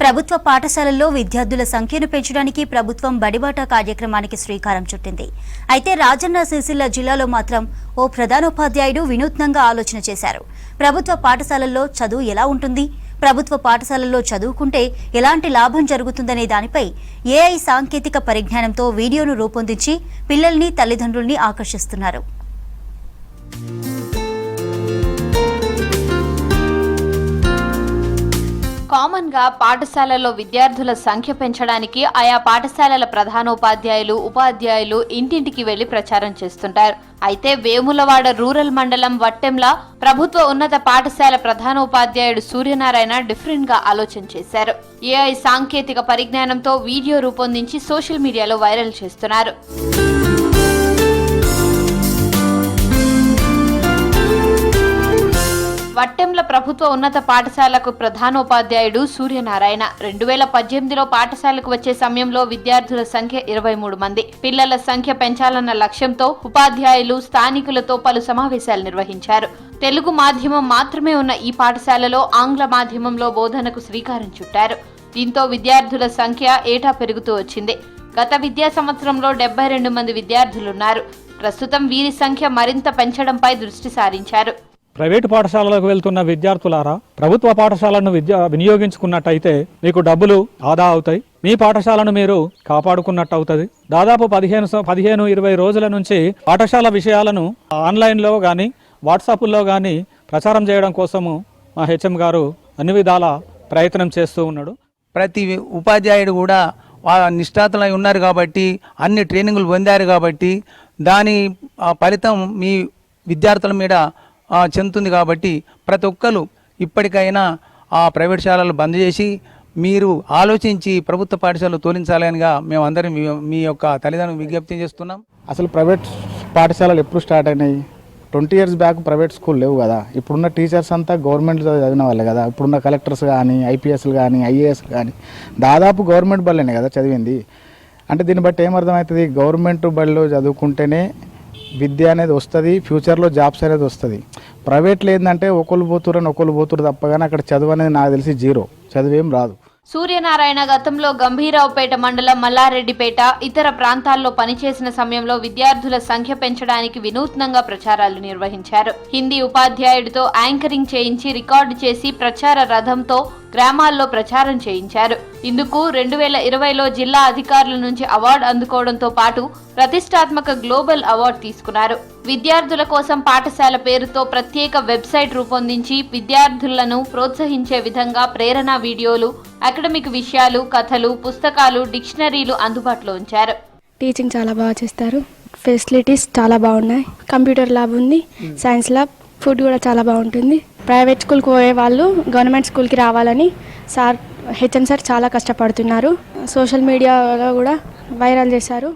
ప్రభుత్వ పాఠశాలల్లో విద్యార్థుల సంఖ్యను పెంచడానికి ప్రభుత్వం బడిబాట కార్యక్రమానికి శ్రీకారం చుట్టింది. అయితే రాజన్న సిరిసిల్ల జిల్లాలో మాత్రం ఓ ప్రధానోపాధ్యాయుడు వినూత్నంగా ఆలోచన చేశారు. ప్రభుత్వ పాఠశాలల్లో చదువు ఎలా ఉంటుంది, ప్రభుత్వ పాఠశాలల్లో చదువుకుంటే ఎలాంటి లాభం జరుగుతుందనే దానిపై ఏఐ సాంకేతిక పరిజ్ఞానంతో వీడియోను రూపొందించి పిల్లల్ని, తల్లిదండ్రుల్ని ఆకర్షిస్తున్నారు. కామన్ గా పాఠశాలల్లో విద్యార్థుల సంఖ్య పెంచడానికి ఆయా పాఠశాలల ప్రధానోపాధ్యాయులు, ఉపాధ్యాయులు ఇంటింటికి వెళ్లి ప్రచారం చేస్తుంటారు. అయితే వేములవాడ రూరల్ మండలం వట్టెంల ప్రభుత్వ ఉన్నత పాఠశాల ప్రధానోపాధ్యాయుడు సూర్యనారాయణ డిఫరెంట్ గా ఆలోచన చేశారు. ఏఐ సాంకేతిక పరిజ్ఞానంతో వీడియో రూపొందించి సోషల్ మీడియాలో వైరల్ చేస్తున్నారు. వట్టెంల ప్రభుత్వ ఉన్నత పాఠశాలకు ప్రధానోపాధ్యాయుడు సూర్యనారాయణ 2018లో పాఠశాలకు వచ్చే సమయంలో విద్యార్థుల సంఖ్య 23 మంది. పిల్లల సంఖ్య పెంచాలన్న లక్ష్యంతో ఉపాధ్యాయులు, స్థానికులతో పలు సమావేశాలు నిర్వహించారు. తెలుగు మాధ్యమం మాత్రమే ఉన్న ఈ పాఠశాలలో ఆంగ్ల మాధ్యమంలో బోధనకు శ్రీకారం చుట్టారు. దీంతో విద్యార్థుల సంఖ్య ఏటా పెరుగుతూ వచ్చింది. గత విద్యా సంవత్సరంలో 72 మంది విద్యార్థులున్నారు. ప్రస్తుతం వీరి సంఖ్య మరింత పెంచడంపై దృష్టి సారించారు. ప్రైవేటు పాఠశాలలకు వెళ్తున్న విద్యార్థులారా, ప్రభుత్వ పాఠశాలను వినియోగించుకున్నట్టయితే మీకు డబ్బులు ఆదా అవుతాయి, మీ పాఠశాలను మీరు కాపాడుకున్నట్టు అవుతుంది. దాదాపు 15-20 రోజుల నుంచి పాఠశాల విషయాలను ఆన్లైన్లో కానీ వాట్సాప్లో కానీ ప్రచారం చేయడం కోసము మా హెచ్ఎం గారు అన్ని విధాల ప్రయత్నం చేస్తూ ఉన్నాడు. ప్రతి ఉపాధ్యాయుడు కూడా నిష్ణాతులై ఉన్నారు కాబట్టి, అన్ని ట్రైనింగులు పొందారు కాబట్టి దాని ఫలితం మీ విద్యార్థుల మీద చెందుతుంది. కాబట్టి ప్రతి ఒక్కరు ఇప్పటికైనా ఆ ప్రైవేట్ శాలలు బంద్ చేసి మీరు ఆలోచించి ప్రభుత్వ పాఠశాలలు తోలించాలనిగా మేమందరం మీ యొక్క తల్లిదండ్రులు విజ్ఞప్తి చేస్తున్నాం. అసలు ప్రైవేట్ పాఠశాలలు ఎప్పుడు స్టార్ట్ అయినాయి? 20 years బ్యాక్ ప్రైవేట్ స్కూల్ లేవు కదా. ఇప్పుడున్న టీచర్స్ అంతా గవర్నమెంట్ చదివిన వాళ్ళే కదా. ఇప్పుడున్న కలెక్టర్స్ కానీ, ఐపీఎస్లు కానీ, ఐఏఎస్ కానీ దాదాపు గవర్నమెంట్ బళ్ళనే కదా చదివింది. అంటే దీన్ని బట్టి ఏమర్థమవుతుంది? గవర్నమెంట్ బడిలో చదువుకుంటేనే విద్య అనేది వస్తుంది, ఫ్యూచర్లో జాబ్స్ అనేది వస్తుంది. ప్రైవేట్లో ఏంటంటే ఒకళ్ళు పోతురు తప్పగానే అక్కడ చదువు అనేది నాకు తెలిసి జీరో, చదువేం రాదు. సూర్యనారాయణ గతంలో గంభీరావుపేట మండలం మల్లారెడ్డిపేట ఇతర ప్రాంతాల్లో పనిచేసిన సమయంలో విద్యార్థుల సంఖ్య పెంచడానికి వినూత్నంగా ప్రచారాలు నిర్వహించారు. హిందీ ఉపాధ్యాయుడితో యాంకరింగ్ చేయించి రికార్డు చేసి ప్రచార రథంతో గ్రామాల్లో ప్రచారం చేయించారు. ఇందుకు 2020లో జిల్లా అధికారుల నుంచి అవార్డు అందుకోవడంతో పాటు ప్రతిష్టాత్మక గ్లోబల్ అవార్డు తీసుకున్నారు. విద్యార్థుల కోసం పాఠశాల పేరుతో ప్రత్యేక వెబ్సైట్ రూపొందించి విద్యార్థులను ప్రోత్సహించే విధంగా ప్రేరణ వీడియోలు, అకాడమిక్ విషయాలు, కథలు, పుస్తకాలు, డిక్షనరీలు అందుబాటులో ఉంచారు. టీచింగ్ చాలా బాగా చేస్తారు, ఫెసిలిటీస్ చాలా బాగున్నాయి, కంప్యూటర్ ల్యాబ్ ఉంది, సైన్స్ ల్యాబ్, ఫుడ్ కూడా చాలా బాగుంటుంది. ప్రైవేట్ స్కూల్కి పోయే వాళ్ళు గవర్నమెంట్ స్కూల్కి రావాలని హెచ్ఎం సార్ చాలా కష్టపడుతున్నారు. సోషల్ మీడియాలో కూడా వైరల్ చేశారు.